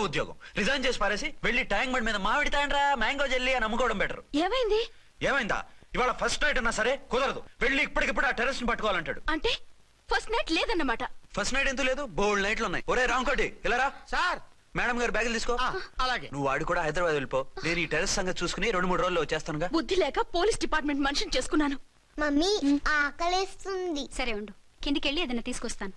ఉద్యోగం రిజైన్ చేసి పారేసి వెళ్ళి ట్యాంక్ బండ్ మీద మామిడి తాండ్రా మ్యాంగో జెల్లీ అని అమ్ముకోవడం బెటర్. ఏమైంది? ఏమైందా? ఇవాళ ఫస్ట్ నైట్ అన్నా సరే కుదరదు. వెళ్ళి ఇప్పటికిప్పుడు ఆ టెర్రస్ ని పట్టుకోవాలంటాడు. అంటే ఫస్ట్ నైట్ లేదన్నమాట. ఫస్ట్ నైట్ ఎందుకు లేదు? బోల్డ్ నైట్లు ఉన్నాయి. ఒరే రాంకోటి ఇలా రా. సార్ మేడం గారు బ్యాగులు తీసుకో. అలాగే. నువ్వు వాడు కూడా హైదరాబాద్ వెళ్ళిపో. నేను ఈ టెర్రస్ సంగతి చూసుకుని 2-3 రోజుల్లో వచ్చేస్తానుగా. బుద్ధి లేక పోలీస్ డిపార్ట్మెంట్ మనిషిని చేసుకున్నాను. మమ్మీ ఆకలేస్తుంది. సరే ఉండు, కిందికెళ్ళి ఏదైనా తీసుకొస్తాను.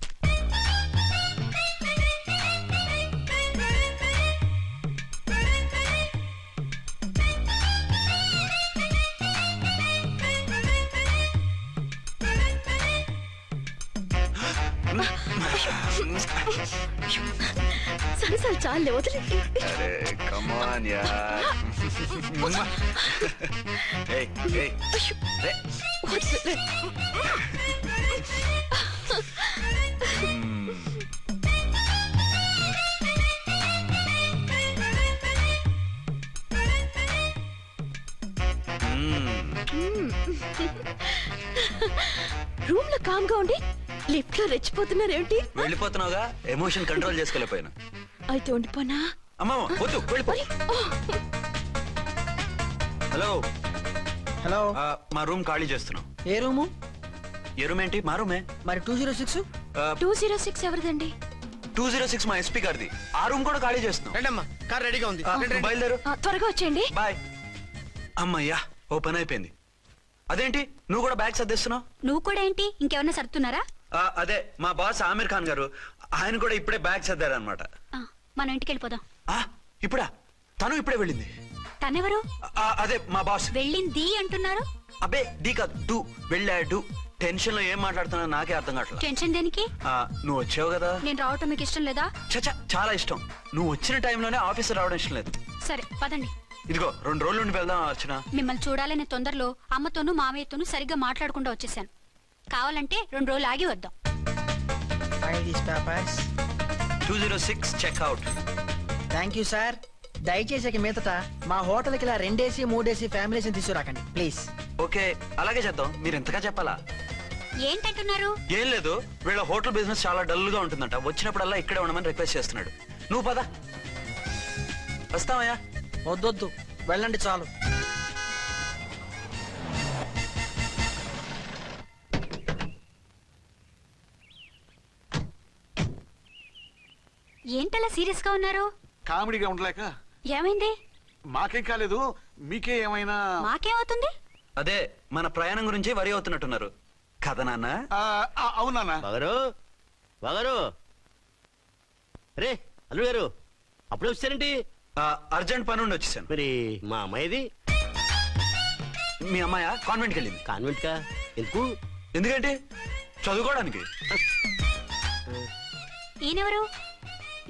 సరే సరే చాలే వదిలే. కమాన్ యార్. ఏయ్ ఏయ్ రే. రూమ్ లో కామ్ గా ఉండి లిఫ్ట్ లో రెచ్చిపోతున్నారేంటి? వెళ్ళిపోతున్నావుగా, ఎమోషన్ కంట్రోల్ చేసుకోలేకపోయినా. అయితే ఉండిపోనా? అమ్మా వద్దు, వెళ్ళిపో. Hello hello. మా రూమ్ ఖాళీ చేస్తున్నాం. ఏ రూము? ఏ రూమ్ ఏంటి? మా రూమే. మరి 206? 206 ఎవరిదండి? 206 మా ఎస్పీ గారిది. ఆ రూమ్ కూడా ఖాళీ చేస్తున్నాం. రండమ్మా, కార్ రెడీగా ఉంది. బయలుదేరు. త్వరగా వచ్చేయండి. బాయ్. అమ్మయ్యా, ఓ పని అయిపోయింది. అదేంటి నువ్వు కూడా బ్యాగ్ సర్దేస్తున్నావు? నువ్వు కూడా ఏంటి, ఇంకేమన్నా సర్దుతున్నారా? అదే మా బాస్ ఆమీర్ ఖాన్ గారు, ఆయన కూడా ఇప్పుడే బ్యాగ్ సర్దారనమాట. మనం ఇంటికి వెళ్ళిపోదాం. ఇప్పుడా? తను ఇప్పుడే వెళ్ళింది. తనెవరు? అదే మా బాస్. వెళ్ళింది అంటున్నారు. అబ్బే డీ కాదు, డూ. వెళ్ళాడు. టెన్షన్ లో ఏం మాట్లాడుతున్నా నాకే అర్థం కావట్లేదు. టెన్షన్ దేనికి? నువ్వు వచ్చావు కదా. నేను రావటం మీకు ఇష్టం లేదా? చచ్చా, చాలా ఇష్టం. నువ్వు వచ్చిన టైంలోనే ఆఫీసర్ రావడం ఇష్టం లేదు. సరే పదండి. ఇదిగో 2 రోజుల నుండి వెళ్దాం అర్చన. మిమ్మల్ని చూడాలనే తొందరలో అమ్మతోనూ మామయ్యతోనూ సరిగ్గా మాట్లాడకుండా వచ్చేసాను. కావాలంటే 2 రోజులు ఆగి వద్దాం. 206 చెక్అవుట్. Thank you sir. దయచేసి మీదట మా హోటల్కి ఇలా 2 AC 3 AC ఫ్యామిలీస్ తీసుకురాకండి ప్లీజ్. ఓకే అలాగే చేద్దాం. మీరు ఎంతగా చెప్పాలా? ఏంటంటున్నారు? ఏం లేదు, వీళ్ళ హోటల్ బిజినెస్ చాలా డల్ గా ఉంటుందంట. వచ్చినప్పుడల్లా ఇక్కడే ఉండమని రిక్వెస్ట్ చేస్తున్నాడు. నువ్వు పద. వస్తావయ్యా? వద్దొద్దు, వెళ్ళండి చాలు. ఏంటలా సీరియస్ గా ఉన్నారు? కామెడీగా ఉండలేక. ఏమైంది? మాకేం కాలేదు, మీకే ఏమైనా? మాకేమవుతుంది? అదే మన ప్రయాణం గురించి వరి అవుతున్నట్టున్నారు కదా నాన్న? అవునా బాగారు బాగారు. రే అల్లుడు గారు, అప్పుడే వచ్చారేంటి? అర్జెంట్ పని ఉండి వచ్చేసాను. మరి మా అమ్మాయిది? మీ అమ్మాయ కాన్వెంట్కి వెళ్ళింది. కాన్వెంట్ కా? ఎందుకు? ఎందుకంటే చదువుకోవడానికి. ఈయనెవరు?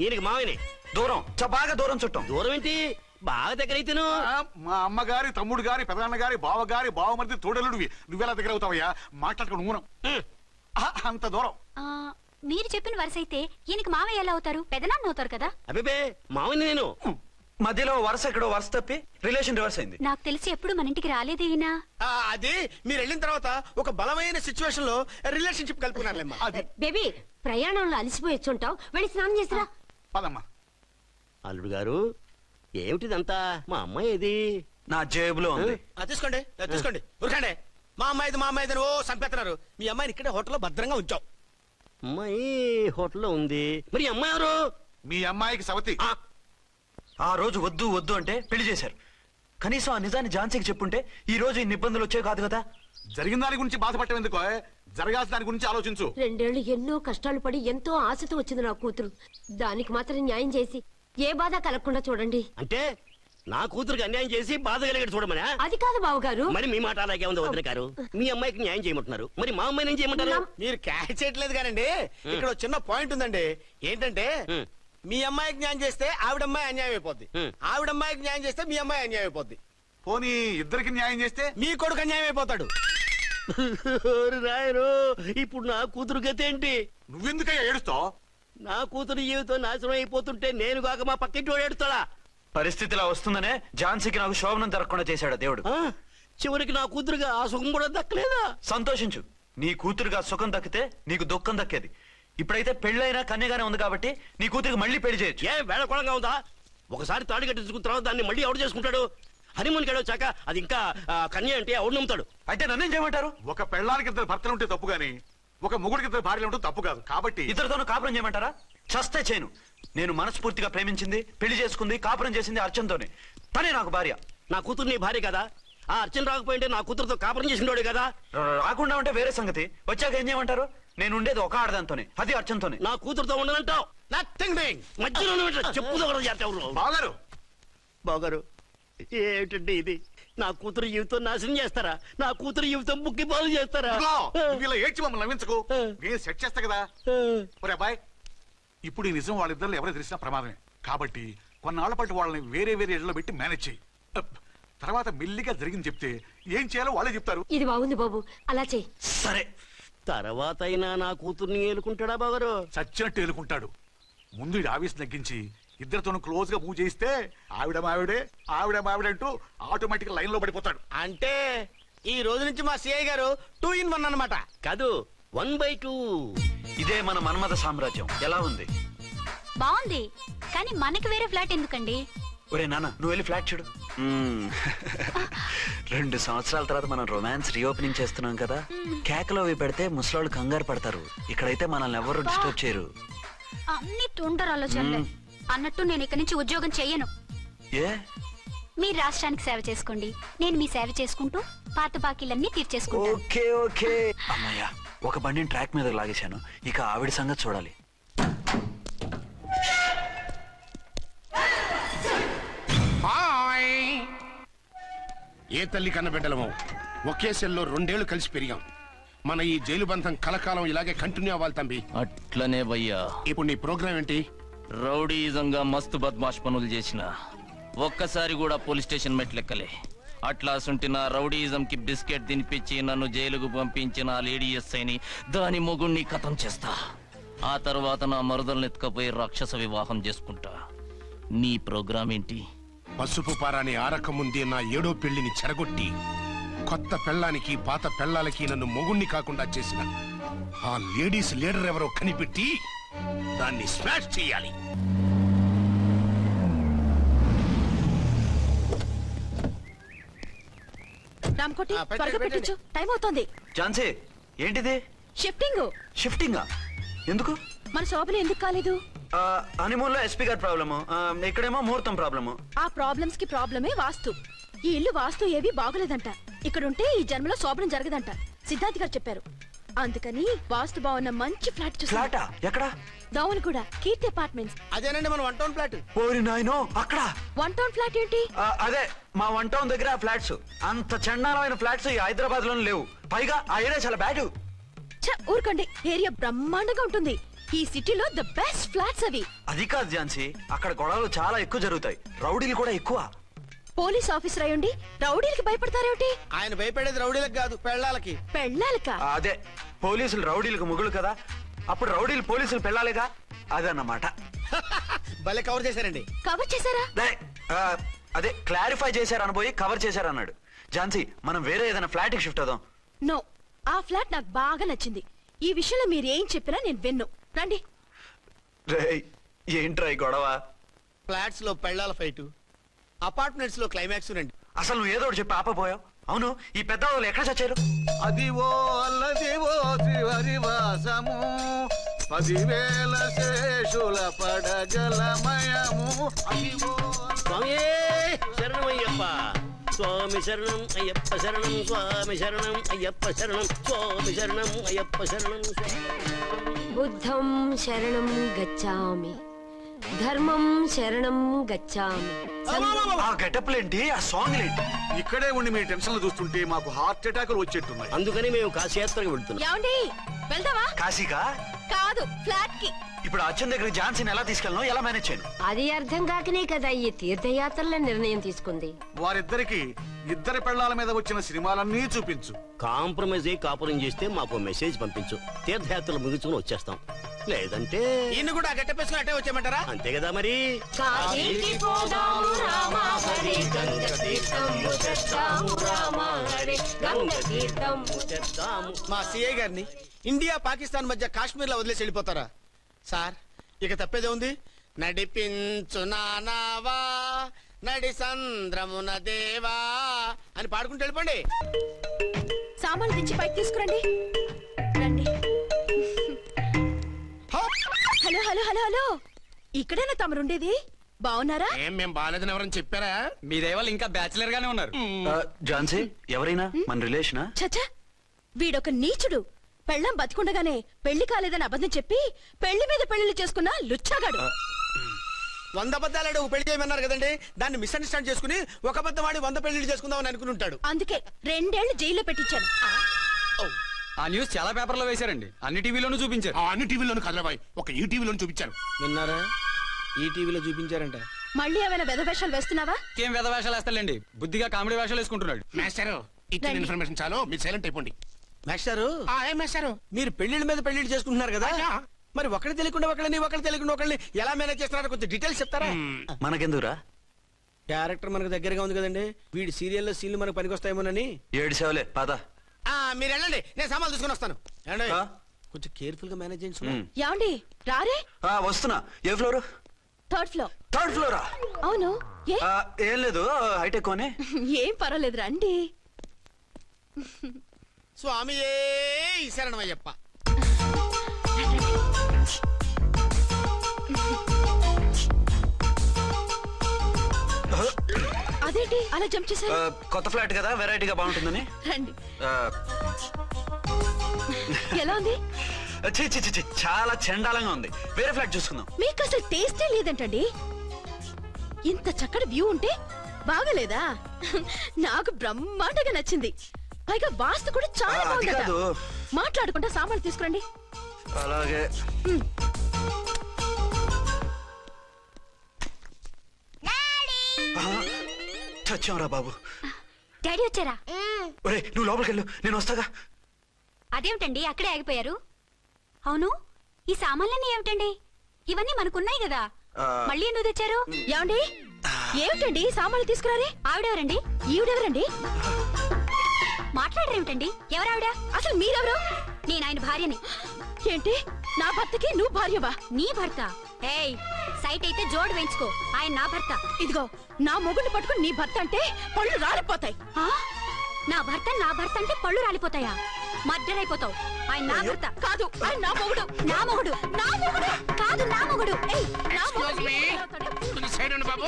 ఈయనకి మామయ్యనే. దూరం, బాగా దూరం చుట్టాం. దూరం ఏంటి, బాగా దగ్గర అయితేను. మా అమ్మగారి తమ్ముడు గారి పెదనాన్న గారి బావగారి బావమరిది తోడలుడివి. నువ్వెలా దగ్గర అవుతావయ్యా? మాట్లాడుకుని ఊనం అంత దూరం. మీరు చెప్పిన వరుస అయితే ఈయనకి మామయ్య ఎలా అవుతారు? పెదనాన్న అవుతారు కదా. అబ్బే మామయ్య నేను. మధ్యలో వరుస ఎక్కడో వరుస తప్పి రిలేషన్ రివర్స్ అయింది. నాకు తెలిసి ఎప్పుడు మన ఇంటికి రాలేదు ఈయన. అది మీరు వెళ్ళిన తర్వాత ఒక బలమైన సిచ్యువేషన్ లో రిలేషన్షిప్ కలుపుకున్నారులేమ్మా. బేబీ ప్రయాణంలో అలసిపోయి వచ్చుంటావు, వెళ్ళి స్నానం చేసిరా. పదమ్మా. అల్లుడు గారు ఏమిటిదంతా? మా అమ్మాయి ఏది? నా జేబులో ఉంది. తీసుకోండి తీసుకోండి, ఉరకండి. మా అమ్మాయిది ఓ సంపెత్తనారు. మీ అమ్మాయిని ఇక్కడే హోటల్లో భద్రంగా ఉంచావు. అమ్మాయి హోటల్లో ఉంది. మరి అమ్మాయి ఎవరు? మీ అమ్మాయికి సవతి. ఆ రోజు వద్దు వద్దు అంటే పెళ్లి చేశారు. కనీసం ఆ నిజాన్ని ఝాన్సీకి చెప్పుంటే ఈ రోజు ఇన్ని ఇబ్బందులు వచ్చే కాదు కదా. జరిగిన దాని గురించి బాధపడటం ఎందుకో, జరగాల్సిన దాని గురించి ఆలోచించు. 2 ఏళ్లు ఎన్నో కష్టాలు పడి ఎంతో ఆశతో వచ్చింది నా కూతురు. దానికి మాత్రం న్యాయం చేసి ఏ బాధ కలగకుండా చూడండి. అంటే నా కూతురికి అన్యాయం చేసి బాధ కలిగేది చూడమనా? అది కాదు బావగారు. మరి మీ మాట అలాగే ఉంది వదిన గారు. మీ అమ్మాయికి న్యాయం చేయమంటున్నారు, మరి మా అమ్మాయిని ఏం చేయమంటారు? మీరు క్యాచ్ చేయట్లేదు కానండి. ఇక్కడ చిన్న పాయింట్ ఉందండి. ఏంటంటే మీ అమ్మాయికి న్యాయం చేస్తే ఆవిడమ్మాయి అన్యాయం అయిపోద్ది, ఆవిడమ్మాయికి న్యాయం చేస్తే మీ అమ్మాయి అన్యాయం అయిపోద్ది. పోనీ ఇద్దరికి న్యాయం చేస్తే మీ కొడుకు అన్యాయం అయిపోతాడు. రాయరు, ఇప్పుడు నా కూతురు గతి ఏంటి? నువ్వెందుకయ్యా ఏడుస్తావు? నా కూతురు జీవితం నాశనం అయిపోతుంటే నేను కాక మా పక్కింటి ఏడుస్తాడా? పరిస్థితిలా వస్తుందనే ఝాన్సీకి నాకు శోభనం జరగకుండా చేశాడు దేవుడు. చివరికి నా కూతురుగా ఆ సుఖం కూడా దక్కలేదా? సంతోషించు. నీ కూతురుగా సుఖం దక్కితే నీకు దుఃఖం దక్కేది. ఇప్పుడైతే పెళ్ళైనా కన్యగానే ఉంది కాబట్టి నీ కూతురికి మళ్ళీ పెళ్లి చేయొచ్చు. ఏ వేళకోళంగా ఉందా? ఒకసారి తాడు కట్టించుకున్న తర్వాత దాన్ని మళ్ళీ ఎవడు చేసుకుంటాడు? హనీమూన్కి వెళ్ళొచ్చాక అది ఇంకా కన్య అంటే ఎవడు నమ్ముతాడు? అయితే నన్నేం చేయమంటారు? ఒక పెళ్ళానికి ఇద్దరు భర్తలు ఉంటే తప్పు గాని ఒక మొగుడికి ఇద్దరు భార్యలు ఉంటే తప్పు కాదు. కాబట్టి ఇద్దరితోనూ కాపురం చేయమంటారా? చస్తే చేయను. నేను మనస్ఫూర్తిగా ప్రేమించింది, పెళ్లి చేసుకుంది, కాపురం చేసింది అర్చనతోనే. తనే నాకు భార్య. నా కూతురు నీ భార్య కదా? ఆ అర్చన రాకపోయింటే నా కూతురుతో కాపురం చేసినోడే కదా? రాకుండా ఉంటే వేరే సంగతి. వచ్చాక ఏం చేయమంటారు? నేను ఉండేది ఒక ఆడదాంతోనే, అది అర్చనతోనే. నా కూతురుతో ఉండనంటావు. Nothing doing. మధ్యలో చెప్పుదో కూడా చేస్తావు. బావగారు బాగారు ఏమిటండి ఇది? నా కూతురు జీవితం నాశనం చేస్తారా? నా కూతురు జీవితం బుక్కి పాలు చేస్తారా? ఇదిగో, నువ్వు ఇలా ఏడ్చి మమ్మల్ని నవ్వించకు. నేను సెట్ చేస్తా కదా. ఒరే అబ్బాయి, ఇప్పుడు ఈ నిజం వాళ్ళిద్దరు ఎవరో తెలిసినా ప్రమాదమే. కాబట్టి కొన్నాళ్ల పాటు వాళ్ళని వేరే వేరే ఇళ్లలో పెట్టి మేనేజ్ చేయి. తర్వాత మెల్లిగా జరిగింది చెప్తే ఏం చేయాలో వాళ్ళే చెప్తారు. ఇది బాగుంది బాబు, అలా చెయ్యి. సరే, తర్వాత అయినా నా కూతుర్ని ఏలుకుంటాడా బాగారు? చచ్చినట్టు ఏలుకుంటాడు. ముందు ఈ ఆవేశం తగ్గించి ఇద్దరితోనూ క్లోజ్ గా మూవ్ చేయిస్తే ఆవిడ మావిడే ఆవిడ మావిడే అంటూ ఆటోమేటిక్ లైన్ లో పడిపోతాడు. అంటే ఈ రోజు నుంచి మా సిఐ గారు 2 in 1 అన్నమాట. కాదు, 1/2. ఇదే మన మన్మథ సామ్రాజ్యం. ఎలా ఉంది? బాగుంది, కానీ మనకి వేరే ఫ్లాట్ ఎందుకండి? ఒరే నాన్న, నువ్వు వెళ్ళి ఫ్లాట్ చూడు. 2 సంవత్సరాల తర్వాత మనం రొమాన్స్ రీఓపెనింగ్ చేస్తున్నాం కదా. కేకలో అవి పెడితే ముసలాళ్ళు కంగారు పడతారు. ఇక్కడైతే మనల్ని ఎవరు డిస్టర్బ్ చేయరు. అన్ని తుంటరు ఆలోచనలే. అన్నట్టు నేను ఇక్కడి నుంచి ఉద్యోగం చెయ్యను. ఏ? మీరు రాష్ట్రానికి సేవ చేసుకోండి, నేను మీ సేవ చేసుకుంటూ పాత బాకీలన్నీ తీర్చేసుకుంటాను. Okay okay. అమ్మయ్యా, ఒక బండిని ట్రాక్ మీద లాగేశాను. ఇక ఆవిడ సంగతి చూడాలి. ఏ తల్లి కన్న బిడ్డలమో ఒకే సెల్లో 2 ఏళ్లు కలిసి పెరిగాం. మన ఈ జైలు బంధం కలకాలం ఇలాగే కంటిన్యూ అవ్వాలి తంబి. అట్లనే భయ్యా. ఇప్పుడు నీ ప్రోగ్రామ్ ఏంటి? రౌడీజంగా మస్తు బద్మాష్ పనులు చేసిన ఒక్కసారి కూడా పోలీస్ స్టేషన్ మెట్లెక్కలే. అట్లా సుంటి నా రౌడీజం కి బిస్కెట్ తినిపించి నన్ను జైలుకు పంపించిన లేడీ ఎస్ఐని దాని మొగుణ్ణి కథం చేస్తా. ఆ తర్వాత నా మరుదల్ని ఎత్తుకపోయి రాక్షస వివాహం చేసుకుంటా. నీ ప్రోగ్రామ్ ఏంటి? పసుపు పారాని ఆరక ముందే నా 7వ పెళ్లిని చెరగొట్టి కొత్త పెళ్ళానికి పాత పెళ్ళాలకి నన్ను మొగుణ్ణి కాకుండా చేసిన ఆ లేడీస్ లీడర్ ఎవరో కనిపెట్టి దాన్ని స్మాష్ చేయాలి. రామ్కోటి, పెట్టండి, త్వరగా పెట్టండి. పెట్టించు, టైం అవుతోంది. ఝాన్సీ, ఏంటిది? షిఫ్టింగ్. షిఫ్టింగా? ఎందుకు? మన శోభన ఎందుకు కాలేదు? హనీమూన్ లో ఎస్పీ గారి ప్రాబ్లము, ఇక్కడేమో ముహూర్తం ప్రాబ్లము. ఆ ప్రాబ్లమ్స్ కి ప్రాబ్లమే వాస్తు. ఈ ఇల్లు వాస్తు ఏవి బాగోలేదంట. ఇక్కడుంటే ఈ జన్మలో శోభనం జరగదంట సిద్ధార్థ్ గారు చెప్పారు. అందుకని వాస్తు బాగున్న మంచి ఫ్లాట్ చూసా. ఫ్లాటా? ఎక్కడ? దౌన్ కూడా కీర్తి అపార్ట్మెంట్స్. అదేనండి మన 1 town ఫ్లాట్. ఓరి నాయనో, అక్కడ 1 town ఫ్లాట్ ఏంటి? అదే మా 1 town దగ్గర ఆ ఫ్లాట్స్. అంత చండాలమైన ఫ్లాట్స్ ఈ హైదరాబాద్ లోనే లేవు. పైగా ఆ ఏరియా చాలా బ్యాడ్. ఊరుకోండి, ఏరియా బ్రహ్మాండంగా ఉంటుంది. ఈ సిటీలో ద బెస్ట్ ఫ్లాట్స్ అవి. అది కాదు ఝాన్సీ, అక్కడ గొడవలు చాలా ఎక్కువ జరుగుతాయి. రౌడీలు కూడా ఎక్కువ. పోలీస్ ఆఫీసర్ అయ్యుండి రౌడీలకి భయపడతారేమిటి? ఆయన భయపడేది రౌడీలకు కాదు, పెళ్ళాలకి. పెళ్ళాలక? అదే, పోలీసులు రౌడీలకు మొగులు కదా, అప్పుడు రౌడీలు పోలీసులు పెళ్ళాలిగా, అదన్నమాట. భలే కవర్ చేశారండి. కవర్ చేశారా? అదే క్లారిఫై చేశారనబోయి కవర్ చేశారన్నాడు. ఝాన్సీ, మనం వేరే ఏదైనా ఫ్లాట్ కి షిఫ్ట్ అవుదాం. నో, ఆ ఫ్లాట్ నాకు బాగా నచ్చింది. ఈ విషయంలో మీరు ఏం చెప్పినా నేను విన్ను. రండి. ఏంట్రా ఈ గొడవ? ఫ్లాట్స్ లో పెళ్ళాల ఫైట్, అపార్ట్మెంట్స్ లో క్లైమాక్స్ రండి. అసలు నువ్వు ఏదో ఒకటి చెప్పి ఆపపోయావు. అవును, ఈ పెద్ద వాళ్ళు ఎక్కడ చచ్చారు? అదివో అల్లదివో త్రివరివాసము 10,000 శేషుల పడగలమయము. అదివో స్వామి శరణమయ్యప్ప, స్వామి శరణం అయ్యప్ప శరణం, స్వామి శరణం అయ్యప్ప శరణం, స్వామి శరణం అయ్యప్ప శరణం. బుద్ధం శరణం గచ్చామి, ధర్మం శరణం గచ్చామి. ఆ గెటప్లేంటి, ఆ సాంగ్ ఏంటి? ఇక్కడే ఉండి మీ టెన్షన్లు చూస్తుంటే మాకు హార్ట్ అటాకులు వచ్చేట్టున్నాయి. అందుకని మేము కాశీయాత్రకు వెళ్తున్నాం. ఏమండి, వెళ్దావా? కాశీకా? కాదు, ఫ్లాట్ కి. ఇప్పుడు అచ్చన్ దగ్గర ఝాన్సీని ఎలా తీసుకెళ్ళను, ఎలా మేనేజ్ చేయను? అది అర్థం కాకనే కదా ఈ తీర్థయాత్రల నిర్ణయం తీసుకుంది. వారిద్దరికి ఇద్దరి పెళ్ళాల మీద వచ్చిన సినిమాలన్నీ చూపించు. కాంప్రమైజ్ అయ్యి కాపురం చేస్తే మాకు మెసేజ్ పంపించు, తీర్థయాత్రలు ముగించుకుని వచ్చేస్తాం. లేదంటే ఈయన కూడా గట్టెప్పేసుకుని అట్టే వచ్చేయమంటారా? అంతే కదా మరి. కాశీకి పోదాము రామ హరి, గంగ తీర్థము తెస్తాము రామ హరి, గంగ తెద్దాము. మా సిఐ గారిని ఇండియా పాకిస్తాన్ మధ్య కాశ్మీర్ లో వదిలేసి వెళ్ళిపోతారా సార్? ఇక తప్పేదే ఉంది. నడిపించు నానావా నడి సంద్రమున దేవా అని పాడుకుంటూ వెళ్ళిపోండి. సామాన్లు దించి పైకి తీసుకురండి. రండి. హలో హలో హలో హలో, ఇక్కడేనా తమరుండేది? బాగున్నారా? ఏం మేం బాగాలేదని ఎవరని చెప్పారా? మీ దయవల్ల ఇంకా బ్యాచిలర్ గానే ఉన్నారు. ఝాన్సీ ఎవరైనా మన రిలేషనా? చచ్చా, వీడొక నీచుడు. పెళ్ళాం బతికుండగానే పెళ్లి కాలేదని అబద్ధం చెప్పి పెళ్లి మీద పెళ్లిళ్ళు చేసుకున్న లుచ్చాగాడు. 100 అబద్ధాలు పెళ్లి చేయమన్నారు కదండి, దాన్ని మిస్అండర్స్టాండ్ చేసుకుని ఒక అబద్ధం ఆడి 100 పెళ్లి చేసుకుందామని అనుకుని ఉంటాడు. అందుకే 2 ఏళ్లు జైల్లో పెట్టించాను. ఆ న్యూస్ చాలా పేపర్లో వేశారండి, అన్ని టీవీలోనూ చూపించారు. అన్ని టీవీలోను కదలబాయ్, ఒక ఈ టీవీలోను చూపించారు. విన్నారా? ఈ టీవీలో చూపించారంట. మళ్ళీ ఏమైనా వెధవేషాలు వేస్తున్నావా? ఏం వేద వేషాలు వేస్తాడండి, బుద్ధిగా కామెడీ వేషాలు వేసుకుంటున్నాడు. మాస్టారు ఇచ్చిన ఇన్ఫర్మేషన్ చాలు, మీరు సైలెంట్ అయిపోండి. మాస్టారు ఏం మాస్టారు? మీరు పెళ్లిళ్ళ మీద పెళ్లిళ్ళు చేసుకుంటున్నారు కదా, మరి ఒకటి తెలియకుండా ఒకళ్ళని ఒకటి తెలియకుండా ఒకళ్ళని ఎలా మేనేజ్ చేస్తున్నారో కొంచెం డీటెయిల్స్ చెప్తారా? మనకెందుకురా? క్యారెక్టర్ మనకు దగ్గరగా ఉంది కదండి, వీడి సీరియల్లో సీన్లు మనకు పనికొస్తాయేమోనని. 7 సేవలే పద. మీరు వెళ్ళండి, నేను సామాన్లు తీసుకుని వస్తాను. ఏమండి? ఆ? కొంచెం కేర్ఫుల్ గా మేనేజ్ చేయండి సుమా. ఏమండి రారే? వస్తున్నా. ఏ ఫ్లోర్? 3rd floor. 3rd ఫ్లోరా? అవును. ఏ? ఏం లేదు, హైటెక్ కోనే. ఏం పర్వాలేదు, రండి. స్వామియే శరణమయ్యప్ప. అదేంటి అలా జంప్ చేశారు? కొత్త ఫ్లాట్ కదా, వెరైటీగా బాగుంటుందని. రండి. ఆ, ఎలా ఉంది? ఛీ, ఛీ, ఛీ, ఛీ, చాలా చండాలంగా ఉంది. వేరే ఫ్లాట్ చూసుకుందాం. మీకు అసలు టేస్టే లేదంటండి. ఇంత చక్కటి వ్యూ ఉంటే బాగలేదా? నాకు బ్రహ్మాండంగా నచ్చింది. పైగా వాస్తు కూడా చాలా అది బాగుందట. కాదు. మాట్లాడుకుంటా సామాన్లు తీసుకురండి. అలాగే. చచ్చాంరా బాబు. డాడీ వచ్చారా? ఒరే నువ్వు లోపలికి వెళ్ళు, నేను వస్తాగా. అదేమిటండి అక్కడే ఆగిపోయారు? అవును, ఈ సామాన్లన్నీ ఏమిటండి? ఇవన్నీ మనకున్నాయి కదా, మళ్ళీ ఎందుకు తెచ్చారు? ఏమండి ఏమిటండి సామాన్లు తీసుకురారే? ఆవిడెవరండి? ఈవిడెవరండి? మాట్లాడరేమిటండి? ఎవరావిడ? అసలు మీరెవరు? నేను ఆయన భార్యని. ఏంటి నా భర్తకి నువ్వు భార్యవా? నీ భర్త? ఏయ్, సైట్ అయితే జోడు వేయించుకో, ఆయన నా భర్త. ఇదిగో నా మొగుడిని పట్టుకుని నీ భర్త అంటే పళ్ళు రాలిపోతాయి. ఆ? నా భర్త అంటే పళ్ళు రాలిపోతాయా? మర్డర్ అయిపోతావు. ఆయన నా భర్త కాదు, ఆయన నా మొగుడు. నా మొగుడు. నా మొగుడు కాదు, నా మొగుడు. ఏయ్, నా Excuse మొగుడు. me. సైడ్ ఉండు బాబు.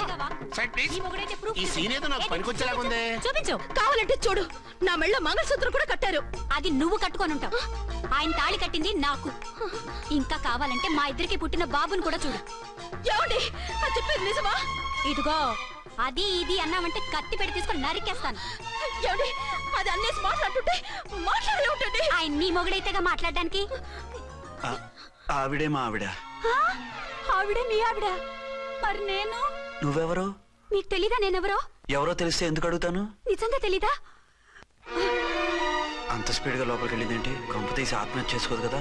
Side please. ఈ మొగుడైతే proof ఈ సీన్ ఏదో నాకు పనికొచ్చేలాగుంది. చూపించు. కావాలంటే చూడు, నా మెళ్ళ మంగళసూత్రం కూడా కట్టారు. అది నువ్వు కట్టుకొని ఉంటావు. ఆయన తాళి కట్టింది నాకు. ఇంకా కావాలంటే మా ఇద్దరికి పుట్టిన బాబుని కూడా చూడు. ఏమండి అది చెప్పేది నిజమా? ఇదిగో అది ఇది అన్నావంటే కత్తి పెట్టి తీసుకొని నరికేస్తాను. ఏమండి అది అన్నేసి మాట్లాడుతుంటే మాట్లాడే ఉంటుంది. ఆయన నీ మొగుడైతేగా మాట్లాడడానికి. ఆవిడే మా ఆవిడ. ఆ? ఆవిడ మీ ఆవిడ? మరి నేను? నువ్వెవరు? మీకు తెలీదా నేనెవరో? ఎవరో తెలిస్తే ఎందుకు అడుగుతాను? నిజంగా తెలీదా? అంత స్పీడ్ గా లోపలికి వెళ్ళిందేంటి? కొంప తీసి ఆత్మహత్య చేసుకోదు కదా.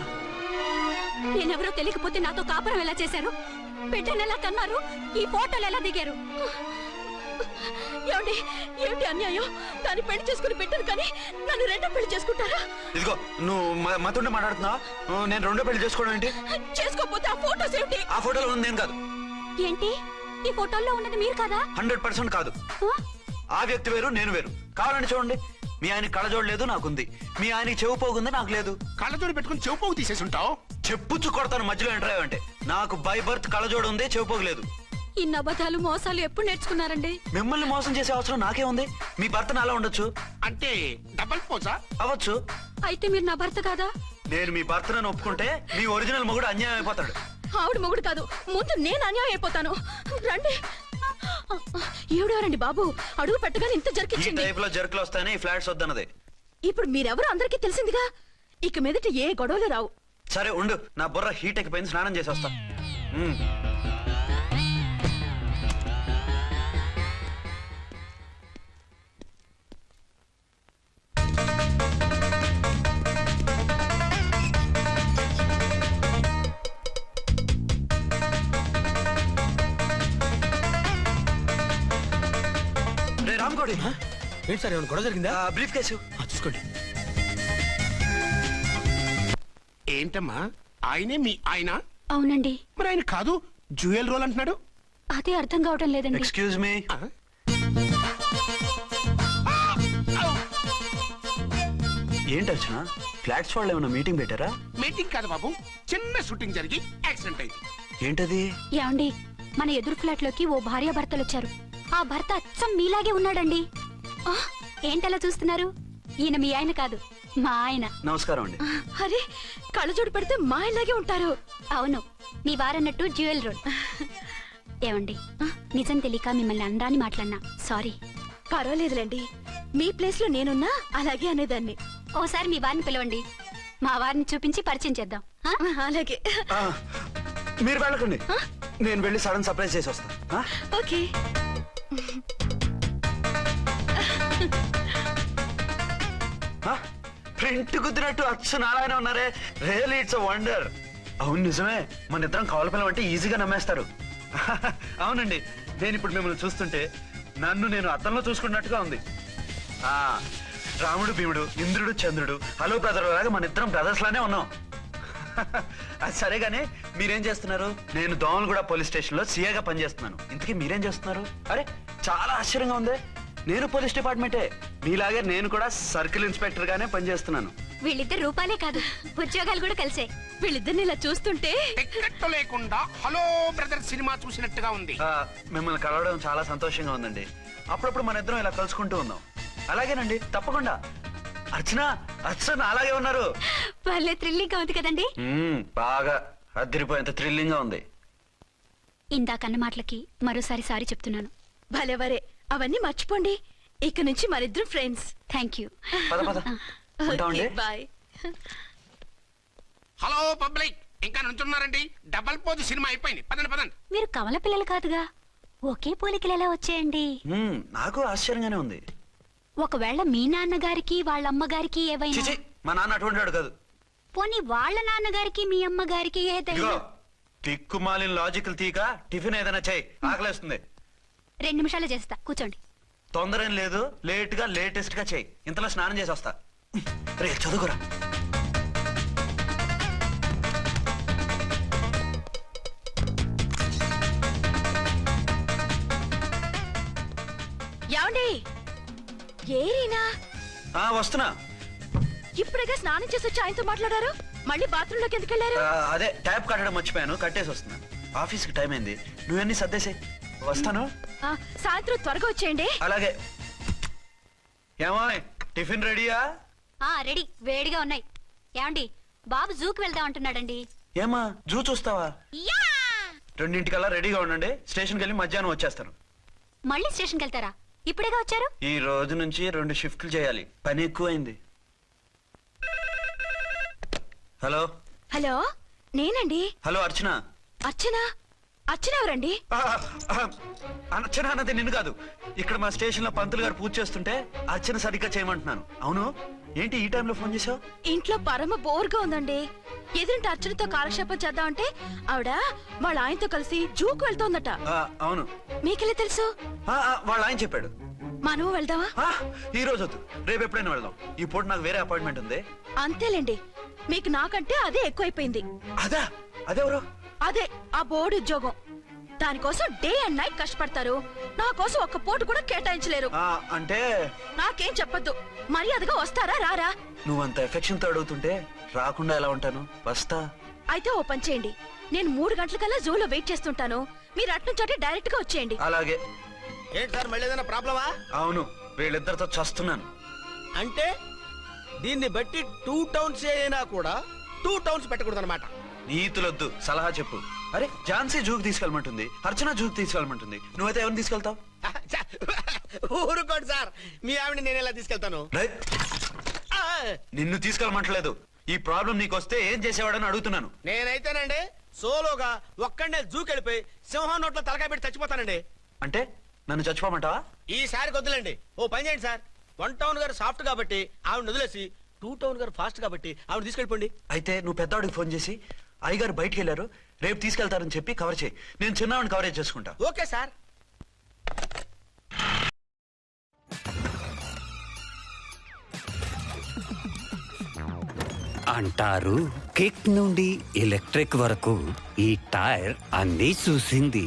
నేనెవరో తెలియకపోతే నాతో కాపురం ఎలా చేశారు? బిడ్డను ఎలా కన్నారు? ఈ ఫోటోలు ఎలా దిగారు? ఏమండి ఏమిటి అన్యాయం? దాన్ని పెళ్లి చేసుకుని బిడ్డను కానీ నన్ను రెండో పెళ్లి చేసుకుంటారా? ఇదిగో నువ్వు మతుండే మాట్లాడుతున్నావా? నేను రెండో పెళ్లి చేసుకోవడం ఏంటి? చేసుకోకపోతే ఆ ఫోటోస్ ఏమిటి? ఆ ఫోటోలో ఉంది నేను కాదు. ఏంటి ఈ ఫోటోల్లో ఉన్నది మీరు కాదా? 100% కాదు. ఆ? ఆ వ్యక్తి వేరు, నేను వేరు. కావాలని చూడండి. మీ ఆయన కళ్ళజోడు లేదు, నాకుంది. మీ ఆయనకి చెవు పోగుంది, నాకు లేదు. కళ్ళజోడు పెట్టుకుని చెవు పోగు తీసేసి ఉంటావు. చెప్పుచ్చు కొడతాను మధ్యలో ఎంటర్ అంటే. నాకు బై బర్త్ కళ్ళజోడు ఉంది, చెవు పోగు లేదు. ఇన్ని అబద్ధాలు మోసాలు ఎప్పుడు నేర్చుకున్నారండి? మిమ్మల్ని మోసం చేసే అవసరం నాకే ఉంది. మీ భర్త నాలా ఉండొచ్చు. అంటే డబల్ పోజా? అవ్వచ్చు. అయితే మీరు నా భర్త కాదా? నేను మీ భర్తను ఒప్పుకుంటే మీ ఒరిజినల్ మొగుడు అన్యాయం అయిపోతాడు. ఆవిడ మొగుడు కాదు, ముందు నేను అన్యాయం అయిపోతాను. రండి. ఈవిడెవరండి బాబు? అడుగు పెట్టగానే ఇంత ఈ జరికిచ్చింది. టైప్ లో జర్కులు వస్తాయని ఈ ఫ్లాట్స్ వద్దన్నది. ఇప్పుడు మీరెవరు అందరికీ తెలిసిందిగా. ఇక మీదట ఏ గొడవలు రావు. సరే ఉండు, నా బుర్ర హీట్ ఎక్కిపోయింది, స్నానం చేసి వస్తా. రే రామ్కోడి, ఏంటి సార్ ఏమైనా గొడవ జరిగిందా బ్రీఫ్ కేసు చూసుకోండి. ఏంటమ్మా ఆయనే మీ ఆయన? అవునండి. మరి ఆయన కాదు జ్యువెల్ రోల్ అంటున్నాడు. అదే అర్థం కావటం లేదండి. Excuse me. ఆ? ఏంటి అర్చన, ఫ్లాట్స్ వాళ్ళు ఏమైనా మీటింగ్ పెట్టారా? మీటింగ్ కాదు బాబు, చిన్న షూటింగ్ జరిగి యాక్సిడెంట్ అయింది. ఏంటది? ఏమండి, మన ఎదురు ఫ్లాట్ లోకి ఓ భార్యాభర్తలు వచ్చారు. ఆ భర్త అచ్చం మీలాగే ఉన్నాడండి. ఆ, ఏంటలా చూస్తున్నారు? ఈయన మీ ఆయన కాదు, మా ఆయన. నమస్కారం అండి. అరే కళ్ళజోడు పెడితే మా ఇలాగే ఉంటారు. అవును, మీ వారన్నట్టు జ్యువెల్ రోడ్. ఏమండి, నిజం తెలియక మిమ్మల్ని అనరాని మాట్లాడినా సారీ. పర్వాలేదులేండి, మీ ప్లేస్ లో నేనున్నా అలాగే అనేదాన్ని. ఓసారి మీ వారిని పిలవండి, మా వారిని చూపించి పరిచయం చేద్దాం. ఆ? అలాగే. ఆ, మీరు వెళ్ళకండి, నేను వెళ్ళి సడన్ సర్ప్రైజ్ చేసి వస్తాను. ఆ? ఓకే. ఆ? ప్రింట్ కుదిరినట్టు అచ్చు నారాయణ ఉన్నారే, రియల్లీ ఇట్స్ వండర్. అవును నిజమే, మన ఇద్దరం కవల పిల్లం అంటే ఈజీగా నమ్మేస్తారు. అవునండి, నేను ఇప్పుడు మిమ్మల్ని చూస్తుంటే నన్ను నేను అద్దంలో చూసుకున్నట్టుగా ఉంది. ఆ రాముడు భీముడు, ఇంద్రుడు చంద్రుడు, హలో బ్రదర్ లాగా మన ఇద్దరం బ్రదర్స్ లానే ఉన్నాం. అది సరే గానీ మీరేం చేస్తున్నారు? నేను దోమలగూడ పోలీస్ స్టేషన్ లో సీఏగా పనిచేస్తున్నాను. ఇంతకీ మీరేం చేస్తున్నారు? అరే చాలా ఆశ్చర్యంగా ఉంది, నేను పోలీస్ డిపార్ట్మెంటే, మీలాగే నేను కూడా సర్కిల్ ఇన్స్పెక్టర్ గానే పనిచేస్తున్నాను. వీళ్ళిద్దరు రూపాలే కాదు, ఉద్యోగాలు కూడా కలిసే. వీళ్ళిద్దరిని ఇలా చూస్తుంటే టికెట్ లేకుండా హలో బ్రదర్ సినిమా చూసినట్టుగా ఉంది. మిమ్మల్ని కలవడం చాలా సంతోషంగా ఉందండి. అప్పుడప్పుడు మన ఇద్దరం ఇలా కలుసుకుంటూ ఉందాం. అలాగేనండి, తప్పకుండా. అర్చన, అర్చన అలాగే ఉన్నారు. వాళ్ళే థ్రిల్లింగ్ గా ఉంది కదండి. బాగా అదిరిపోయేంత థ్రిల్లింగ్ గా ఉంది. ఇందాకన్న మాటలకి మరోసారి సారీ చెప్తున్నాను. భలేవరే, అవన్నీ మర్చిపోండి. ఇక నుంచి మనిద్దరం ఫ్రెండ్స్. Thank you. పద పద ఉంటామండి. బాయ్. హలో పబ్లిక్, ఇంకా నుంచున్నారండి? డబల్ పోజ్ సినిమా అయిపోయింది, పదండి పదండి. మీరు కమల పిల్లలు కాదుగా, ఒకే పోలికలు ఎలా వచ్చేయండి? నాకు ఆశ్చర్యంగానే ఉంది. ఒకవేళ మీ నాన్నగారికి వాళ్ళ అమ్మగారికి ఏవైనా, చిచి, మా నాన్న అటువంటి వాడు కాదు. పోనీ వాళ్ళ నాన్నగారికి మీ అమ్మగారికి ఏదైనా. ఇదిగో తిక్కుమాలిన లాజికల్ తీక టిఫిన్ ఏదైనా చేయి, ఆకలేస్తుంది. 2 నిమిషాలు చేస్తా, కూర్చోండి. తొందర ఏం లేదు, లేట్ గా లేటెస్ట్ గా చేయి. ఇంతలో స్నానం చేసి వస్తా. రే చదువుకురా. ఏమండి, ఏరీనా? వస్తున్నా. ఇప్పుడేగా స్నానం చేసి వచ్చి ఆయనతో మాట్లాడారు, మళ్ళీ బాత్రూమ్ లోకి ఎందుకు వెళ్ళారు? అదే ట్యాప్ కట్టడం మర్చిపోయాను, కట్టేసి వస్తున్నా. ఆఫీస్ కి టైం అయింది, నువ్వన్నీ సర్దేసే. వస్తాను. సాయంత్రం త్వరగా వచ్చేయండి. అలాగే. ఏమో టిఫిన్ రెడీయా? రెడీ, వేడిగా ఉన్నాయి. ఏమండి, బాబు జూకి వెళ్దాం అంటున్నాడండి. ఏమా జూ చూస్తావా? యా! 2:00 రెడీగా ఉండండి, స్టేషన్కి వెళ్ళి మధ్యాహ్నం వచ్చేస్తాను. మళ్ళీ స్టేషన్కి వెళ్తారా? ఇప్పుడేగా వచ్చారు. ఈ రోజు నుంచి 2 షిఫ్ట్లు చేయాలి, పని ఎక్కువైంది. హలో. హలో, నేనండి. హలో అర్చన. అర్చన? అర్చన ఎవరండి? అర్చన అన్నది నిన్ను కాదు. ఇక్కడ మా స్టేషన్ లో పంతులు గారు పూజ చేస్తుంటే అర్చన సరిగ్గా చేయమంటున్నాను. అవును, ఏంటి ఈ టైంలో ఫోన్ చేసావు? ఇంట్లో పరమ బోర్గా ఉందండి. ఎదురింటి అర్చనతో కాలక్షేపం చేద్దామంటే ఆవిడ వాళ్ళ ఆయనతో కలిసి జూకు వెళ్తోందట. అవును. మీకెళ్ళి తెలుసు? వాళ్ళ ఆయన చెప్పాడు. మనం వెళ్దామా? ఈ రోజు వద్దు, రేపు ఎప్పుడైనా వెళ్దాం. ఈ పూట నాకు వేరే అపాయింట్మెంట్ ఉంది. అంతేలేండి, మీకు నాకంటే అదే ఎక్కువైపోయింది. అదా? అదెవరు? అదే ఆ బోర్డు ఉద్యోగం. దానికోసం డే అండ్ నైట్ కష్టపడతారు, నా కోసం ఒక్క పోటు కూడా కేటాయించలేరు. అంటే నాకేం చెప్పొద్దు, మర్యాదగా వస్తారా రారా? నువ్వంత ఎఫెక్షన్ తో అడుగుతుంటే రాకుండా ఎలా ఉంటాను? వస్తా. అయితే ఓ పని చేయండి, నేను 3 గంటలకల్లా జూలో వెయిట్ చేస్తుంటాను, మీరు అట్నుంచి డైరెక్ట్ గా వచ్చేయండి. అలాగే. ఏంటి సార్, మళ్ళీ ఏదైనా ప్రాబ్లమా? అవును, వీళ్ళిద్దరితో చస్తున్నాను. అంటే దీన్ని బట్టి 2 టౌన్స్ అయినా కూడా 2 టౌన్స్ పెట్టకూడదు అనమాట. నీతులొద్దు, సలహా చెప్పు. అరే ఝాన్సీ జూకి తీసుకెళ్ళమంటుంది, అర్చన జూకి తీసుకెళ్ళమంటుంది, నువ్వైతే ఎవరిని తీసుకెళ్తావు? ఊరుకోండి సార్, మీ ఆవిడ నేను ఎలా తీసుకెళ్తాను? నిన్ను తీసుకెళ్ళమంటలేదు. ఈ ప్రాబ్లం నీకొస్తే ఏం చేసేవాడని అడుగుతున్నాను. నేనైతేనండి సోలోగా ఒక్కడే జూకెళ్ళిపోయి సింహం నోట్లో తలకాయ పెట్టి చచ్చిపోతానండి. అంటే నన్ను చచ్చిపోమంటావా? ఈసారి వద్దులండి, ఓ పని చేయండి సార్. 1 టౌన్ గారు సాఫ్ట్ కాబట్టి ఆవిడ వదిలేసి 2 టౌన్ గారు ఫాస్ట్ కాబట్టి ఆవిడ తీసుకెళ్ళిపోండి. అయితే నువ్వు పెద్దవాడికి ఫోన్ చేసి అయ్యగారు బయటికి వెళ్ళారు, రేపు తీసుకెళ్తారని చెప్పి కవర్ చేయి. నేను చిన్నవాడిని కవరేజ్ చేసుకుంటా. Okay sir. అంటారు కిక్ నుండి ఎలక్ట్రిక్ వరకు ఈ టైర్ అన్నీ చూసింది.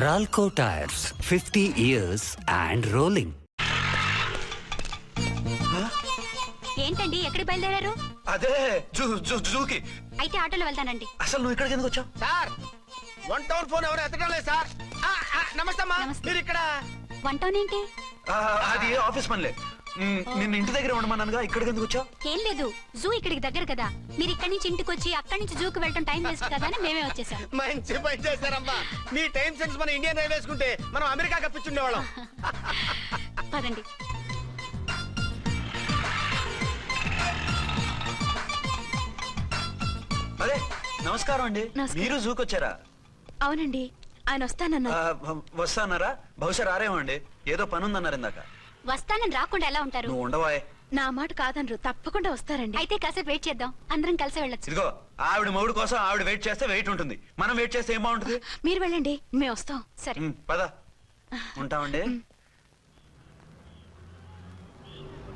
రాల్కో టైర్స్ 50 ఇయర్స్ అండ్ రోలింగ్. ఏంటండి ఎక్కడికి బయలుదేరారు? అదే జూకి. అయితే ఆటోలో వెళ్తానండి. అసలు నువ్వు ఇక్కడికి ఎందుకు వచ్చావు? సార్ 1 టౌన్ ఫోన్ ఎవరు ఎత్తడం లేదు సార్. నమస్తే అమ్మా. నమస్తే. మీరు ఇక్కడ వన్ టౌన్ ఏంటి? అది ఆఫీస్ పనిలే. నిన్ను ఇంటి దగ్గర ఉండమన్నానుగా, ఇక్కడికి ఎందుకు వచ్చావు? ఏం లేదు, జూ ఇక్కడికి దగ్గర కదా. మీరు ఇక్కడి నుంచి ఇంటికి వచ్చి అక్కడి నుంచి జూకి వెళ్ళటం టైం వేస్ట్ కదా అని మేమే వచ్చేసాం. మంచి పని చేశారమ్మా. మీ టైం సెన్స్ మన ఇండియన్ రైల్వేస్ కుంటే మనం అమెరికా కప్పించుండేవాళ్ళం. పదండి. అదే నమస్కారం అండి. నమస్కారం. మీరు జూకి వచ్చారా? అవునండి, ఆయన వస్తానన్నారు. వస్తానారా? బహుశా రారేమో అండి, ఏదో పని ఉందన్నారు ఇందాక. వస్తానని రాకుండా ఎలా ఉంటారు? నువ్వు ఉండవాయ్. నా మాట కాదనరు, తప్పకుండా వస్తారండి. అయితే కాసేపు వెయిట్ చేద్దాం, అందరం కలిసి వెళ్ళొచ్చు. ఇదిగో ఆవిడ మొగుడు కోసం ఆవిడ వెయిట్ చేస్తే వెయిట్ ఉంటుంది, మనం వెయిట్ చేస్తే ఏం బాగుంటుంది? మీరు వెళ్ళండి, మేము వస్తాం. సరే. పద ఉంటామండి.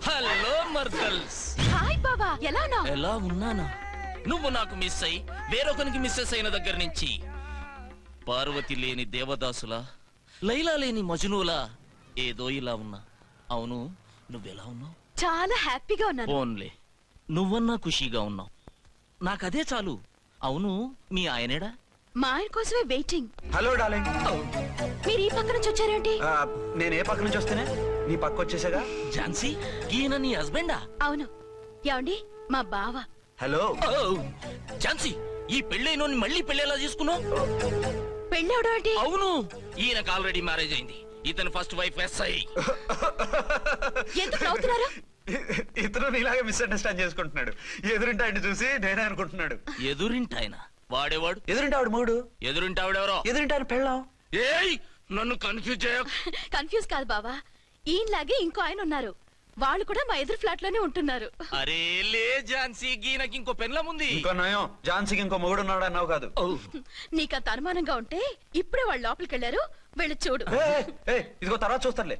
హలో మర్దల్స్. హాయ్ బాబా, ఎలా ఉన్నావు? ఎలా ఉన్నానా? నువ్వు నాకు మిస్ అయి వేరొకరికి మిస్సెస్ అయిన దగ్గర నుంచి పార్వతి లేని దేవదాసులా, లైలా లేని మజునులా ఏదో ఇలా ఉన్నా. అవును, నువ్వెలా ఉన్నావు? చాలా హ్యాపీగా ఉన్నాను. ఓన్లే నువ్వన్నా ఖుషీగా ఉన్నావు, నాకదే చాలు. అవును, మీ ఆయనేడా? మా ఆయన కోసమే వెయిటింగ్. Hello darling. మీరు ఈ పక్క నుంచి వచ్చారేంటి? నేను ఏ పక్క నుంచి వస్తేనే నీ పక్క వచ్చేసాగా. ఝాన్సీ, ఈయన నీ హస్బెండా? అవును. ఏమండి, మా బావ. హలో. ఝాన్సీ, ఈ పెళ్ళైనోని మళ్ళీ పెళ్ళేలా చేసుకున్నావు? పెళ్ళవడం ఏంటి? అవును, ఈయనకు ఆల్రెడీ మ్యారేజ్ అయింది. ఇతను ఫస్ట్ వైఫ్ ఎస్ఐ. ఎందుకు నవ్వుతున్నారు? ఇతను నీలాగే మిస్అండర్స్టాండ్ చేసుకుంటున్నాడు. ఎదురింటి ఆయన చూసి నేనే అనుకుంటున్నాడు. ఎదురింటాయన వాడేవాడు? ఎదురింటి ఆవిడ మూడు. ఎదురింటి ఆవిడెవరో? ఎదురింటి ఆయన పెళ్ళాం. ఏయ్, నన్ను కన్ఫ్యూజ్ చేయ. కన్ఫ్యూజ్ కాదు బావా, ఈయనలాగే ఇంకో ఆయన ఉన్నారు. వాళ్ళు కూడా మా ఎదురు ఫ్లాట్ లోనే ఉంటున్నారు. అరే లే ఝాన్సీ, గీనకి ఇంకో పెళ్ళం ఉంది. ఇంకో నయం, ఝాన్సీకి ఇంకో మొగుడు ఉన్నాడు అన్నావు కాదు. నీకంత అనుమానంగా ఉంటే ఇప్పుడే వాళ్ళు లోపలికి వెళ్ళారు, వెళ్ళి చూడు. ఇదిగో తర్వాత చూస్తారులే.